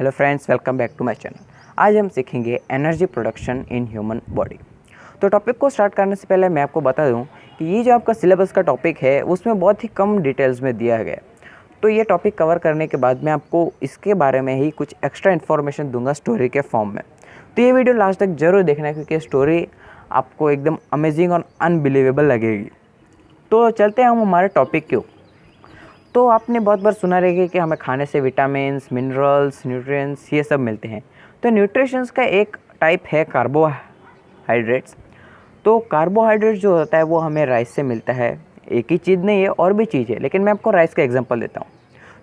Hello friends, welcome back to my channel. आज हम सीखेंगे energy production in human body. तो टॉपिक को स्टार्ट करने से पहले मैं आपको बता दूं कि ये जो आपका सिलेबस का टॉपिक है उसमें बहुत ही कम डिटेल्स में दिया गया है। तो ये टॉपिक कवर करने के बाद मैं आपको इसके बारे में ही कुछ एक्स्ट्रा इन्फॉर्मेशन दूंगा स्टोरी के फॉर्म में। तो ये वीडियो लास्ट तक ज़रूर देखना क्योंकि स्टोरी आपको एकदम अमेजिंग और अनबिलीवेबल लगेगी। तो चलते हैं हम हमारे टॉपिक के ऊपर। तो आपने बहुत बार सुना रहेगा कि हमें खाने से विटामिन्स, मिनरल्स, न्यूट्रिएंट्स ये सब मिलते हैं। तो न्यूट्रिशंस का एक टाइप है कार्बोहाइड्रेट्स। तो कार्बोहाइड्रेट्स जो होता है वो हमें राइस से मिलता है। एक ही चीज़ नहीं है, और भी चीज़ है, लेकिन मैं आपको राइस का एग्जांपल देता हूँ।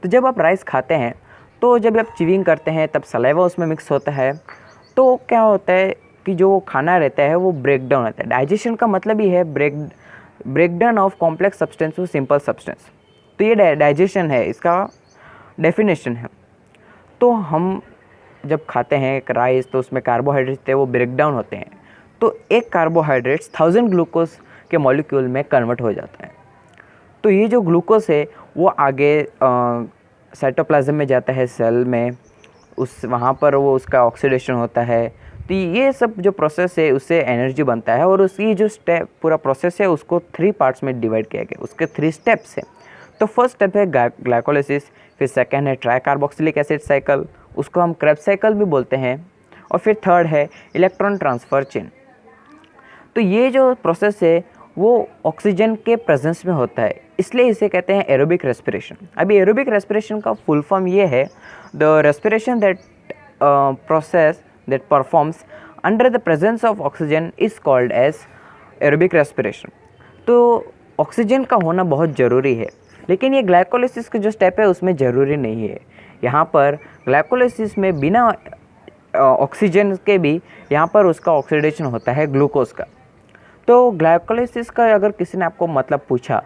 तो जब आप राइस खाते हैं तो जब आप च्यूइंग करते हैं तब सलाइवा उसमें मिक्स होता है। तो क्या होता है कि जो खाना रहता है वो ब्रेक डाउन होता है। डाइजेशन का मतलब ही है break down of complex substance to simple substance. तो ये डाइजेशन है, इसका डेफिनेशन है। तो हम जब खाते हैं एक राइस तो उसमें कार्बोहाइड्रेट्स थे वो ब्रेक डाउन होते हैं। तो एक कार्बोहाइड्रेट्स 1000 ग्लूकोज के मॉलिक्यूल में कन्वर्ट हो जाता है। तो ये जो ग्लूकोज है वो आगे साइटोप्लाज्म में जाता है, सेल में, वहाँ पर वो उसका ऑक्सीडेशन होता है। तो ये सब जो प्रोसेस है उससे एनर्जी बनता है। और उसकी जो पूरा प्रोसेस है उसको 3 पार्ट्स में डिवाइड किया गया। उसके 3 स्टेप्स हैं। तो फर्स्ट स्टेप है ग्लाइकोलिसिस, फिर सेकंड है ट्राई कार्बोक्सिलिक एसिड साइकिल, उसको हम क्रेब्स साइकिल भी बोलते हैं, और फिर थर्ड है इलेक्ट्रॉन ट्रांसफ़र चेन। तो ये जो प्रोसेस है वो ऑक्सीजन के प्रेजेंस में होता है, इसलिए इसे कहते हैं एरोबिक रेस्पिरेशन। अभी एरोबिक रेस्पिरेशन का फुल फॉर्म ये है, the respiration that process that performs under the presence of oxygen is called as aerobic respiration. तो ऑक्सीजन का होना बहुत ज़रूरी है, लेकिन ये ग्लाइकोलिसिस का जो स्टेप है उसमें ज़रूरी नहीं है। यहाँ पर ग्लाइकोलिसिस में बिना ऑक्सीजन के भी यहाँ पर उसका ऑक्सीडेशन होता है ग्लूकोज का। तो ग्लाइकोलिसिस का अगर किसी ने आपको मतलब पूछा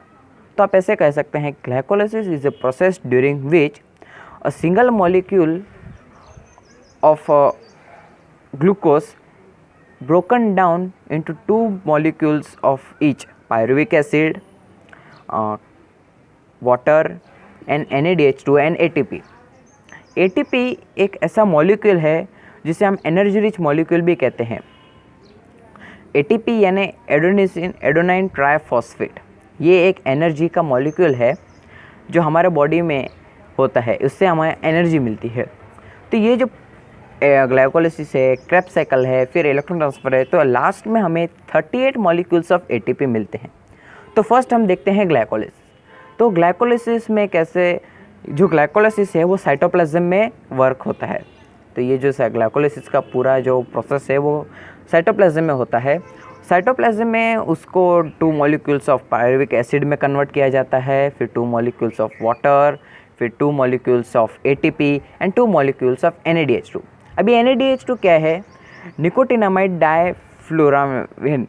तो आप ऐसे कह सकते हैं, glycolysis is a process during which a single molecule of glucose broken down into 2 molecules of each, pyruvic acid, water and NADH2 and ATP। ATP एक ऐसा मॉलिक्यूल है जिसे हम एनर्जी रिच मॉलिक्यूल भी कहते हैं। ATP यानी एडोनाइन ट्राइफॉस्फेट, ये एक एनर्जी का मॉलिक्यूल है जो हमारे बॉडी में होता है, उससे हमें एनर्जी मिलती है। तो ये जो ग्लाइकोलिसिस है, क्रेब्स साइकिल है, फिर इलेक्ट्रॉन ट्रांसफ़र है, तो लास्ट में हमें 38 मॉलिक्यूल्स ऑफ ATP मिलते हैं। तो फर्स्ट हम देखते हैं ग्लाइकोलिसिस। तो ग्लाइकोलिसिस में कैसे, जो ग्लाइकोलिसिस है वो साइटोप्लाज्म में वर्क होता है। तो ये जो ग्लाइकोलिसिस का पूरा जो प्रोसेस है वो साइटोप्लाज्म में होता है। साइटोप्लाज्म में उसको 2 मॉलिक्यूल्स ऑफ पायरुविक एसिड में कन्वर्ट किया जाता है, फिर 2 मॉलिक्यूल्स ऑफ वाटर, फिर 2 molecules of ATP and 2 molecules of NADH2। अभी NADH2 क्या है? निकोटिनामाइड डाइफ्लोराविन।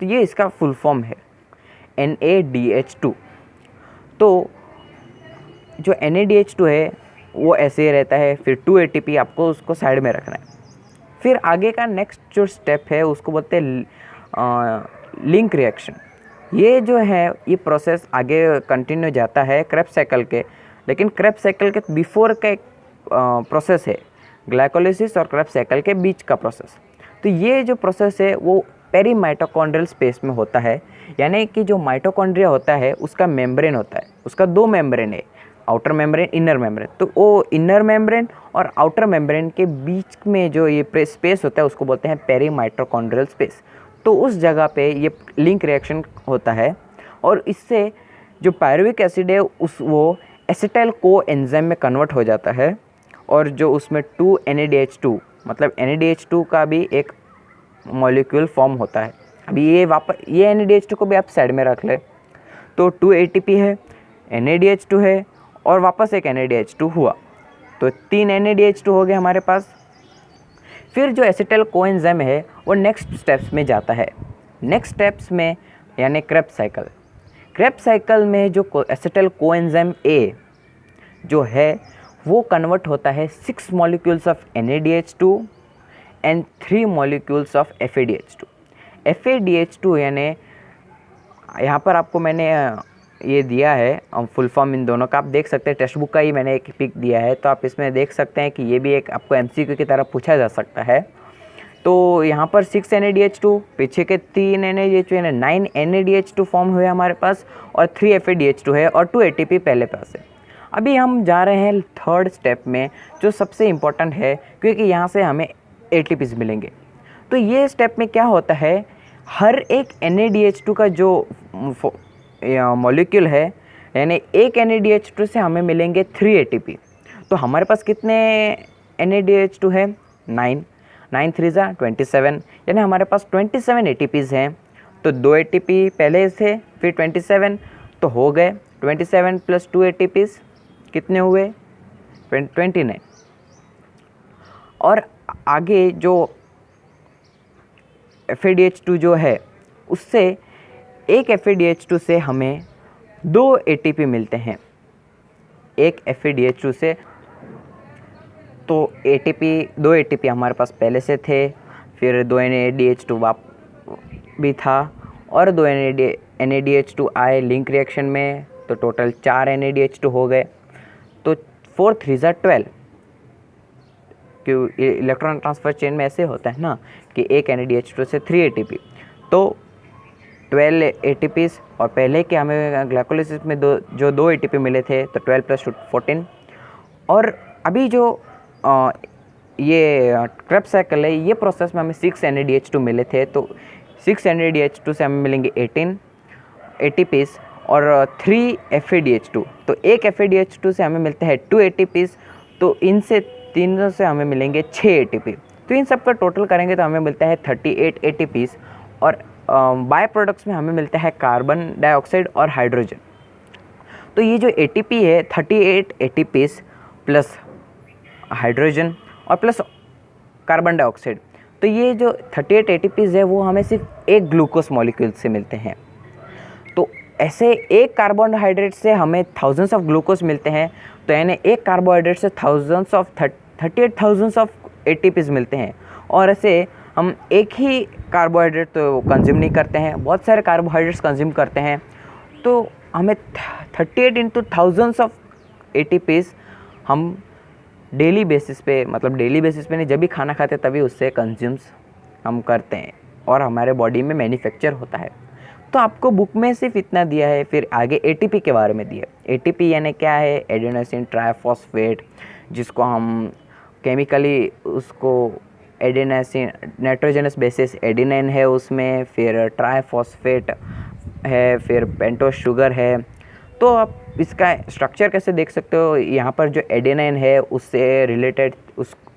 तो ये इसका फुल फॉर्म है, NADH2। तो जो NADH2 है वो ऐसे ही रहता है, फिर 2 ATP आपको उसको साइड में रखना है। फिर आगे का नेक्स्ट जो स्टेप है उसको बोलते हैं लिंक रिएक्शन। ये जो है ये प्रोसेस आगे कंटिन्यू जाता है क्रेब्स साइकिल के, लेकिन क्रेब्स साइकिल के बिफोर का एक प्रोसेस है, ग्लाइकोलिसिस और क्रेब्स साइकिल के बीच का प्रोसेस। तो ये जो प्रोसेस है वो पेरी माइटोकॉन्ड्रियल स्पेस में होता है, यानी कि जो माइटोकॉन्ड्रिया होता है उसका मेम्ब्रेन होता है, उसका 2 मेम्ब्रेन है, आउटर मेम्ब्रेन, इनर मेम्ब्रेन। तो वो इनर मेम्ब्रेन और आउटर मेम्ब्रेन के बीच में जो ये स्पेस होता है उसको बोलते हैं पेरी माइटोकॉन्ड्रियल स्पेस। तो उस जगह पे ये लिंक रिएक्शन होता है और इससे जो पायरुविक एसिड है वो एसिटाइल को एंजाइम में कन्वर्ट हो जाता है, और जो उसमें 2 NADH2 मतलब NADH2 का भी एक मॉलिक्यूल फॉर्म होता है। अभी ये NADH2 को भी आप साइड में रख ले। तो 2 ATP है, NADH2 है और वापस एक NADH2 हुआ, तो 3 NADH2 हो गए हमारे पास। फिर जो एसिटाइल कोएंजाइम है वो नेक्स्ट स्टेप्स में जाता है। नेक्स्ट स्टेप्स में यानी क्रेब्स साइकिल। क्रेब्स साइकिल में जो एसिटाइल कोएंजाइम A जो है वो कन्वर्ट होता है 6 molecules of NADH2 and 3 molecules of FADH2। FADH2 यानी यहाँ पर आपको मैंने ये दिया है फुल फॉर्म इन दोनों का, आप देख सकते हैं टेक्स्ट बुक का ही मैंने एक पिक दिया है, तो आप इसमें देख सकते हैं कि ये भी एक आपको MCQ की तरह पूछा जा सकता है। तो यहाँ पर 6 NaDH2, पीछे के 3 NaDH2 यानी 9 NaDH2 फॉर्म हुए हमारे पास, और 3 FADH2 है, और 2 ATP पहले पास है। अभी हम जा रहे हैं थर्ड स्टेप में, जो सबसे इम्पोर्टेंट है, क्योंकि यहाँ से हमें ATPs मिलेंगे। तो ये स्टेप में क्या होता है, हर एक NaDH2 का जो मॉलिक्यूल है, यानी एक NaDH2 से हमें मिलेंगे 3 ATP। तो हमारे पास कितने NaDH2 है, 9, 9 3 ज़ा 27, यानी हमारे पास 27 ATPs हैं। तो 2 ATP पहले से, फिर 27, तो हो गए 27 + 2 ATPs कितने हुए, 29। और आगे जो FADH2 जो है, उससे एक FADH2 से हमें 2 ATP मिलते हैं, एक FADH2 से। तो दो ATP हमारे पास पहले से थे, फिर 2 NaDH2 भी था, और 2 NaDH2 आए लिंक रिएक्शन में, तो टोटल 4 NaDH2 हो गए। तो 4 3 ज़ा 12, क्यों इलेक्ट्रॉन ट्रांसफ़र चेन में ऐसे होता है ना कि एक NaDH2 से 3 ATP, तो 12 ATPs, और पहले के हमें ग्लाइकोलाइसिस में जो 2 ATP मिले थे, तो 12 + 2 14। और अभी जो ये क्रेब्स साइकिल है, ये प्रोसेस में हमें 6 NaDH2 मिले थे, तो 6 NaDH2 से हमें मिलेंगे 18 ATPs और 3 FADH2। तो एक FADH2 से हमें मिलते हैं 2 ATPs, तो इनसे तीनों से हमें मिलेंगे 6 ATP। तो इन सब का टोटल करेंगे तो हमें मिलता है 38 ATPs, और बाय प्रोडक्ट्स में हमें मिलता है कार्बन डाइऑक्साइड और हाइड्रोजन। तो ये जो ATP है, 38 ATPs प्लस हाइड्रोजन और प्लस कार्बन डाइऑक्साइड, तो ये जो 38 ATPs है वो हमें सिर्फ एक ग्लूकोज मॉलिक्यूल से मिलते हैं। तो ऐसे एक कार्बोहाइड्रेट से हमें थाउजेंड्स ऑफ ग्लूकोज मिलते हैं, तो यानी एक कार्बोहाइड्रेट से 38,000 ऑफ ATPs मिलते हैं। और ऐसे हम एक ही कार्बोहाइड्रेट तो कंज्यूम नहीं करते हैं, बहुत सारे कार्बोहाइड्रेट्स कंज्यूम करते हैं, तो हमें 38 × थाउजेंड्स ऑफ ATPs हम डेली बेसिस पे, मतलब डेली बेसिस पे नहीं, जब भी खाना खाते हैं तभी उससे कंज्यूम्स हम करते हैं, और हमारे बॉडी में मैन्युफैक्चर होता है। तो आपको बुक में सिर्फ इतना दिया है, फिर आगे ATP के बारे में दिया। ATP यानी क्या है, एडेनोसिन ट्राइफॉस्फेट, जिसको हम केमिकली उसको एडेनोसिन, नाइट्रोजनस बेसिस एडेनाइन है उसमें, फिर ट्राइफॉस्फेट है, फिर पेंटोस शुगर है। तो आप इसका स्ट्रक्चर कैसे देख सकते हो, यहाँ पर जो एडेनाइन है उससे रिलेटेड,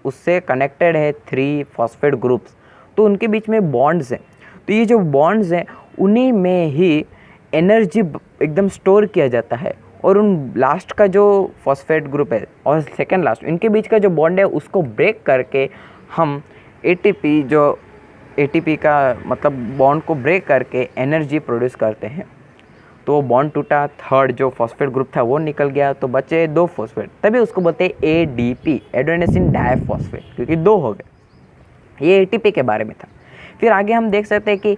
उससे कनेक्टेड है 3 फॉस्फेट ग्रुप्स, तो उनके बीच में बॉन्ड्स हैं। तो ये जो बॉन्ड्स हैं उन्हीं में ही एनर्जी एकदम स्टोर किया जाता है, और उन लास्ट का जो फॉस्फेट ग्रुप है और सेकेंड लास्ट, इनके बीच का जो बॉन्ड है उसको ब्रेक करके हम ATP का मतलब बॉन्ड को ब्रेक करके एनर्जी प्रोड्यूस करते हैं। तो बॉन्ड टूटा, थर्ड जो फॉस्फेट ग्रुप था वो निकल गया, तो बचे 2 फॉस्फेट, तभी उसको बोलते हैं ADP, एडेनोसिन डाइफॉस्फेट, क्योंकि 2 हो गए। ये ATP के बारे में था। फिर आगे हम देख सकते हैं कि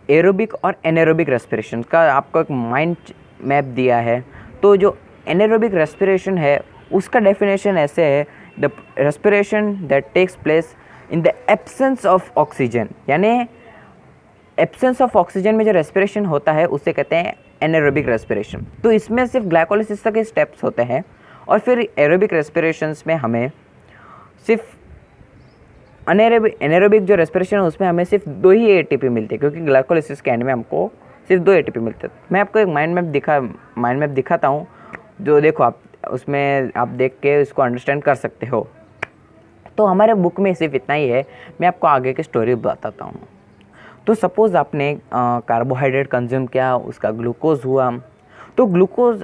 एरोबिक और एनारोबिक रेस्पिरेशन का आपको एक माइंड मैप दिया है। तो जो एनारोबिक रेस्पिरेशन है उसका डेफिनेशन ऐसे है, the respiration that takes place in the absence of oxygen, यानी एब्सेंस ऑफ ऑक्सीजन में जो रेस्पिरेशन होता है उसे कहते हैं एनारोबिक रेस्पिरेशन। तो इसमें सिर्फ ग्लाइकोलाइसिस के स्टेप्स होते हैं, और फिर एरोबिक रेस्पिरेशंस में हमें सिर्फ एनारोबिक जो रेस्पिरेशन है उसमें हमें सिर्फ 2 ही ATP मिलते हैं, क्योंकि ग्लाइकोलाइसिस के एंड में हमको सिर्फ 2 ATP मिलते हैं। मैं आपको एक माइंड मैप दिखाता हूँ, जो देखो आप उसमें आप देख के इसको अंडरस्टैंड कर सकते हो। तो हमारे बुक में सिर्फ इतना ही है, मैं आपको आगे की स्टोरी बताता हूँ। तो सपोज़ आपने कार्बोहाइड्रेट कंज्यूम किया, उसका ग्लूकोज हुआ, तो ग्लूकोज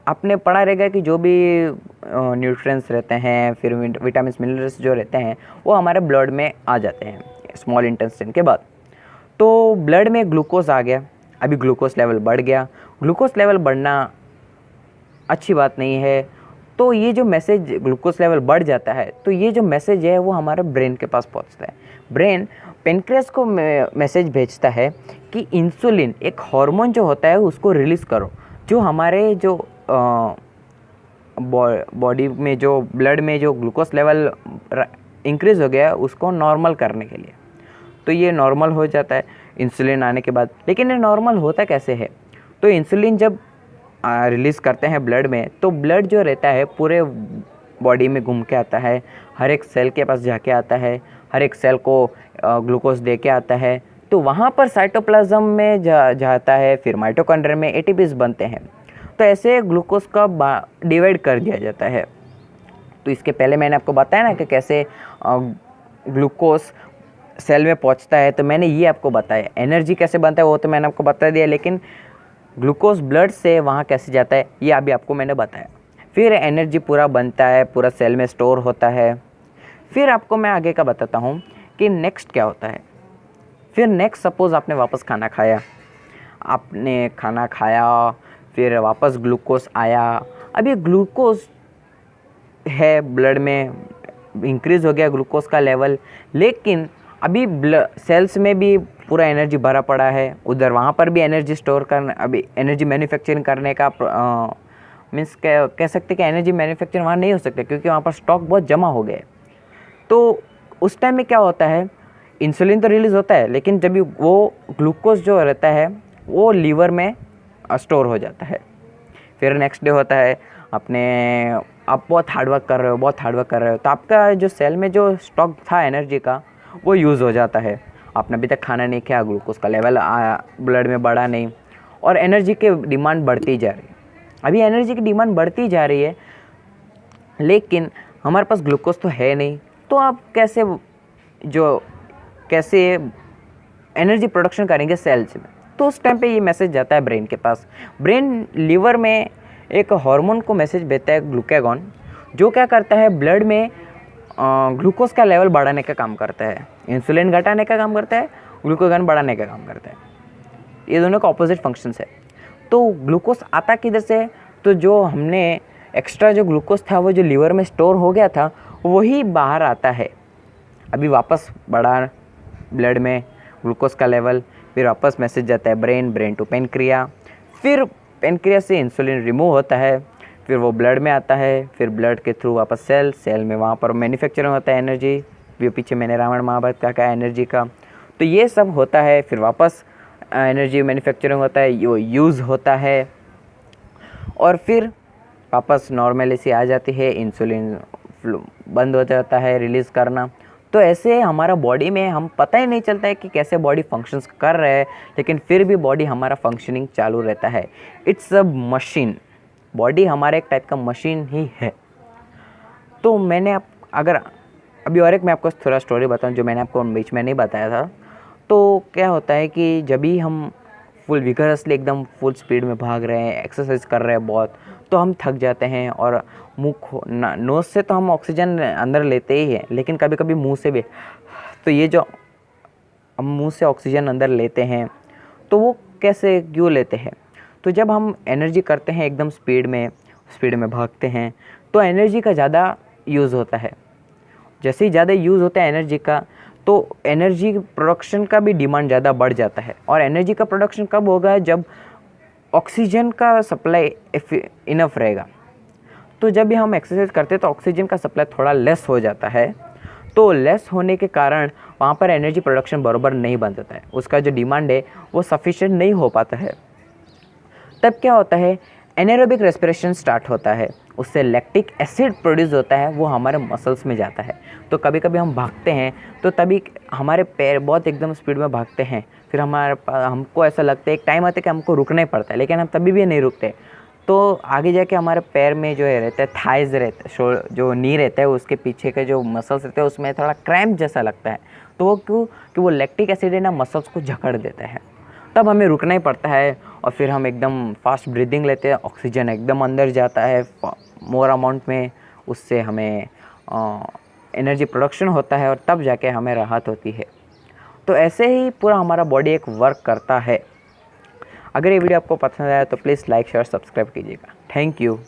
आपने पढ़ा रहेगा कि जो भी न्यूट्रिएंट्स रहते हैं, फिर विटामिन मिनरल्स जो रहते हैं वो हमारे ब्लड में आ जाते हैं स्मॉल इंटेस्टाइन के बाद। तो ब्लड में ग्लूकोज आ गया, अभी ग्लूकोज लेवल बढ़ गया। ग्लूकोज लेवल बढ़ना अच्छी बात नहीं है, तो ये जो मैसेज ग्लूकोज लेवल बढ़ जाता है, तो ये जो मैसेज है वो हमारे ब्रेन के पास पहुंचता है। ब्रेन पेनक्रियास को मैसेज भेजता है कि इंसुलिन, एक हार्मोन जो होता है, उसको रिलीज़ करो। जो हमारे जो बॉडी में जो ब्लड में जो ग्लूकोज लेवल इंक्रीज़ हो गया है उसको नॉर्मल करने के लिए। तो ये नॉर्मल हो जाता है इंसुलिन आने के बाद। लेकिन ये नॉर्मल होता कैसे है? तो इंसुलिन जब रिलीज़ करते हैं ब्लड में, तो ब्लड जो रहता है पूरे बॉडी में घूम के आता है, हर एक सेल के पास जाके आता है, हर एक सेल को ग्लूकोज दे के आता है। तो वहाँ पर साइटोप्लाज्म में जाता है, फिर माइटोकॉन्ड्रिया में एटीपीज बनते हैं। तो ऐसे ग्लूकोज का डिवाइड कर दिया जाता है। तो इसके पहले मैंने आपको बताया ना कि कैसे ग्लूकोज सेल में पहुंचता है, तो मैंने ये आपको बताया। एनर्जी कैसे बनता है वो तो मैंने आपको बता दिया, लेकिन ग्लूकोज ब्लड से वहाँ कैसे जाता है ये अभी आपको मैंने बताया। फिर एनर्जी पूरा बनता है, पूरा सेल में स्टोर होता है। फिर आपको मैं आगे का बताता हूँ कि नेक्स्ट क्या होता है। फिर नेक्स्ट सपोज़ आपने वापस खाना खाया, फिर वापस ग्लूकोज आया। अब ये ग्लूकोज है ब्लड में, इंक्रीज़ हो गया ग्लूकोज का लेवल, लेकिन अभी सेल्स में भी पूरा एनर्जी भरा पड़ा है। उधर वहाँ पर भी एनर्जी स्टोर करना, अभी एनर्जी मैन्युफैक्चरिंग करने का मीन्स कह सकते कि एनर्जी मैन्युफैक्चरिंग वहाँ नहीं हो सकता, क्योंकि वहाँ पर स्टॉक बहुत जमा हो गए। तो उस टाइम में क्या होता है, इंसुलिन तो रिलीज़ होता है, लेकिन जब वो ग्लूकोज जो रहता है वो लीवर में स्टोर हो जाता है। फिर नेक्स्ट डे होता है, आप बहुत हार्डवर्क कर रहे हो, तो आपका जो सेल में जो स्टॉक था एनर्जी का वो यूज़ हो जाता है। आपने अभी तक खाना नहीं खाया, ग्लूकोज का लेवल ब्लड में बढ़ा नहीं, और एनर्जी की डिमांड बढ़ती जा रही है। अभी एनर्जी की डिमांड बढ़ती जा रही है, लेकिन हमारे पास ग्लूकोज तो है नहीं। तो आप कैसे एनर्जी प्रोडक्शन करेंगे सेल्स में? तो उस टाइम पे ये मैसेज जाता है ब्रेन के पास। ब्रेन लीवर में एक हार्मोन को मैसेज भेजता है, ग्लूकागॉन, जो क्या करता है ब्लड में ग्लूकोज का लेवल बढ़ाने का काम करता है। इंसुलिन घटाने का काम करता है, ग्लूकागॉन बढ़ाने का काम करता है। ये दोनों का ऑपोजिट फंक्शंस है। तो ग्लूकोज आता किधर से? तो जो हमने एक्स्ट्रा जो ग्लूकोज था वो जो लीवर में स्टोर हो गया था वही बाहर आता है। अभी वापस बढ़ा ब्लड में ग्लूकोज का लेवल, फिर वापस मैसेज जाता है ब्रेन टू पेनक्रिया, फिर पेनक्रिया से इंसुलिन रिमूव होता है, फिर वो ब्लड में आता है, फिर ब्लड के थ्रू वापस सेल में वहाँ पर मैन्युफैक्चरिंग होता है एनर्जी। ये पीछे मैंने रामायण महाभारत का कहा एनर्जी का। तो ये सब होता है, फिर वापस एनर्जी मैन्युफैक्चरिंग होता है, ये यूज़ होता है, और फिर वापस नॉर्मलिटी आ जाती है, इंसुलिन बंद हो जाता है रिलीज़ करना। तो ऐसे हमारा बॉडी में हम पता ही नहीं चलता है कि कैसे बॉडी फंक्शंस कर रहे हैं, लेकिन फिर भी बॉडी हमारा फंक्शनिंग चालू रहता है। It's a machine. बॉडी हमारा एक टाइप का मशीन ही है। तो मैंने अगर अभी और एक मैं आपको थोड़ा स्टोरी बताऊं जो मैंने आपको बीच में नहीं बताया था। तो क्या होता है कि जब भी हम फुल विगरसली एकदम फुल स्पीड में भाग रहे हैं, एक्सरसाइज कर रहे हैं बहुत, तो हम थक जाते हैं, और नोज़ से तो हम ऑक्सीजन अंदर लेते ही हैं, लेकिन कभी कभी मुंह से भी। तो ये जो हम मुंह से ऑक्सीजन अंदर लेते हैं, तो वो कैसे क्यों लेते हैं? तो जब हम एनर्जी करते हैं एकदम स्पीड में भागते हैं, तो एनर्जी का ज़्यादा यूज़ होता है। जैसे ही ज़्यादा यूज़ होता है एनर्जी का, तो एनर्जी प्रोडक्शन का भी डिमांड ज़्यादा बढ़ जाता है। और एनर्जी का प्रोडक्शन कब होगा? जब ऑक्सीजन का सप्लाई इनफ रहेगा। तो जब भी हम एक्सरसाइज करते हैं तो ऑक्सीजन का सप्लाई थोड़ा लेस हो जाता है। तो लेस होने के कारण वहाँ पर एनर्जी प्रोडक्शन बराबर नहीं बन जाता है, उसका जो डिमांड है वो सफिशिएंट नहीं हो पाता है। तब क्या होता है, एनारोबिक रेस्पिरेशन स्टार्ट होता है, उससे लैक्टिक एसिड प्रोड्यूस होता है, वो हमारे मसल्स में जाता है। तो कभी कभी हम भागते हैं तो तभी हमारे पैर बहुत एकदम स्पीड में भागते हैं, फिर हमको ऐसा लगता है, एक टाइम आता है कि हमको रुकना ही पड़ता है, लेकिन हम तभी भी नहीं रुकते। तो आगे जाके हमारे पैर में जो रहता है, थाइज रहता है, जो नी रहता है, उसके पीछे के जो मसल्स रहते हैं उसमें थोड़ा क्रैम्प जैसा लगता है। तो वो क्यों? कि वो लैक्टिक एसिड है ना, मसल्स को जकड़ देता है। तब हमें रुकना ही पड़ता है, और फिर हम एकदम फास्ट ब्रीदिंग लेते हैं, ऑक्सीजन एकदम अंदर जाता है मोर अमाउंट में, उससे हमें एनर्जी प्रोडक्शन होता है, और तब जाके हमें राहत होती है। तो ऐसे ही पूरा हमारा बॉडी एक वर्क करता है। अगर ये वीडियो आपको पसंद आया तो प्लीज़ लाइक शेयर सब्सक्राइब कीजिएगा। Thank you.